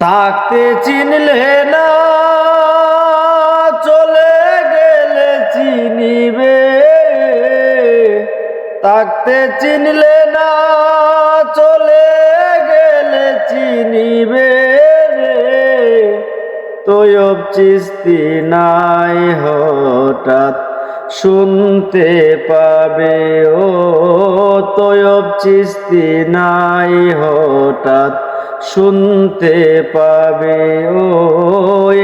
তাকে চিনলে না, চলে গেলে চিনিবে। তাকে চিনলে না, চলে গেলে চিনিবে রে। তৈয়ব চিশতি নাই হঠাৎ শুনতে পাবে। ও তৈয়ব চিশতি নাই হঠাৎ শুনতে পাবে। ও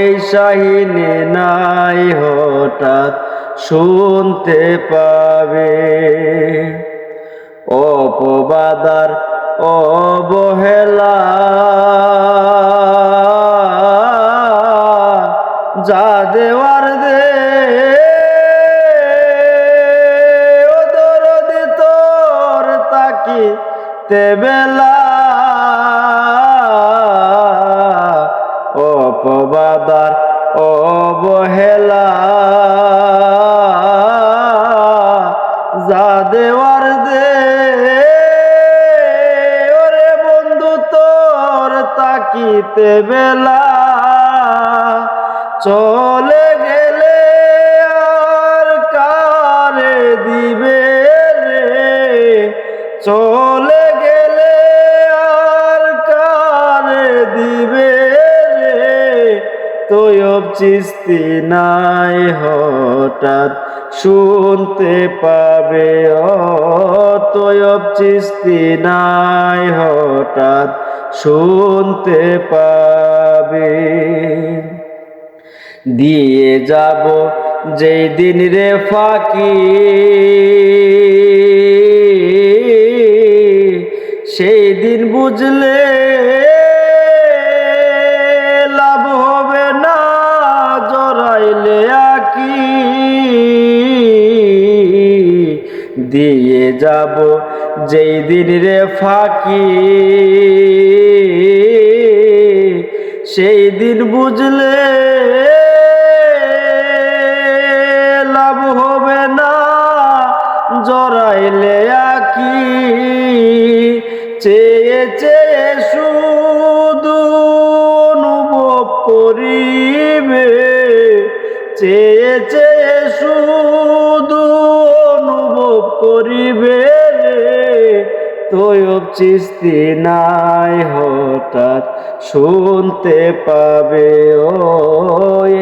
এই শাহিনে নাই হঠাৎ শুনতে পাবে। অপবাদার অবহেলা যা দেওয়ার দে। ও দরদি তোর তাকিতে বেলা, অপবাদার অবহেলা যা দেওয়ার দে। ওরে বন্ধু তোর তাকিতে বেলা, চলে গেলে আর কারে দিবে রে। চলে গেলে আর কারে দিবে রে। তৈয়ব চিশতি নাই হঠাৎ শুনতে পাবে। ও তৈয়ব চিশতি নাই হঠাৎ শুনতে পাবে। দিয়ে যাব যেই দিন রে ফাঁকি, সেই দিন বুঝলে লাভ হবে না জড়াইলে আকি। দিয়ে যাব যেই দিন রে ফাঁকি, সেই দিন বুঝলে লাভ হবে না জড়াইলে আকি। চেয়ে চেয়ে শুধু অনুভব করিবে। চেয়ে চেয়ে শুধু অনুভব করিবে রে। তৈয়ব চিশতি নাই হঠাৎ শুনতে পাবে। ও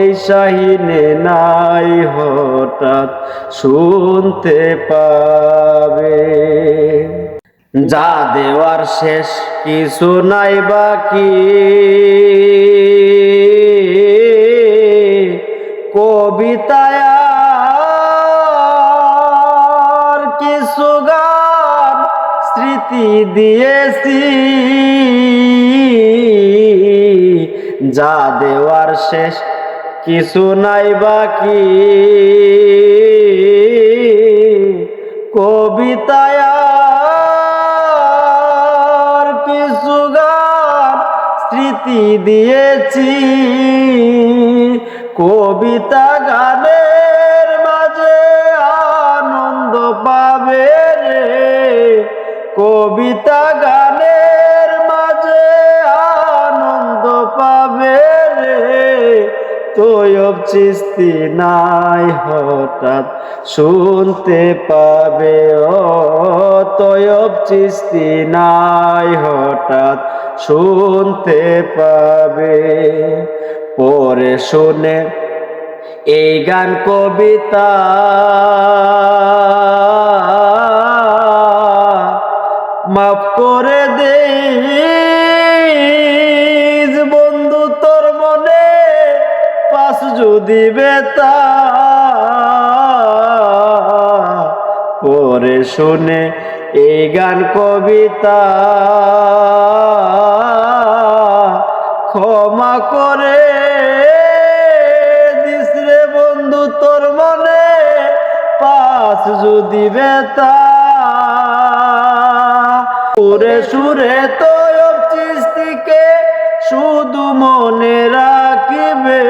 এই শাহিনে নাই হঠাৎ শুনতে পাবে। যা দেওয়ার শেষ কিছু নাই বাকি, কবিতায় আর কিছু গান স্মৃতি দিয়েছি। যা দেওয়ার শেষ কিছু নাই বাকি, কবিতায় আর কিছু গান স্মৃতি দিয়েছি। কবিতা গানের মাঝে আনন্দ পাবে রে। কবিতা গানের মাঝে আনন্দ পাবে রে। তৈয়ব চিশতি নাই হঠাৎ শুনতে পাবে। ও তৈয়ব চিশতি নাই হঠাৎ শুনতে পাবে। পরে শুনে এই গান কবিতা, মাফ করে দে বন্ধু তোর মনে পাশ যদি বেতা। পরে শুনে এই গান কবিতা, ক্ষমা করে দিস রে বন্ধু তোর মনে পাশ যদি বেতা। সুরে সুরে তৈয়ব চিশতিকে শুধু মনে রাখিবে।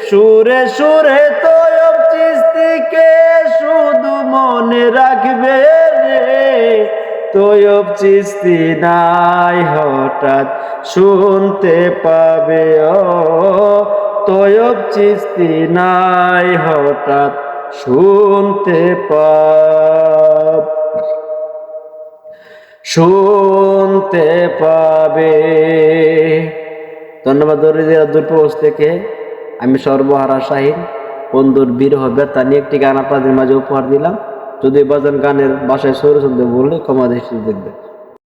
সুরে সুরে তৈয়ব চিশতিকে শুধু মনে রাখবে রে। তৈয়ব চিশতি নাই হঠাৎ শুনতে পাবে। ও তয়ব চিস্তি নাই হঠাৎ শুনতে পাবে। ধন্যবাদ দরিদ্র দূরপ্রবাস থেকে আমি সর্বহারা শাহীন বন্ধুর বিরহ ব্যথা নিয়ে একটি গান আপনাদের মাঝে উপহার দিলাম। যদি বাজান গানের বাসায় সুর শুনতে বললে ক্ষমা দৃষ্টি দেখবে।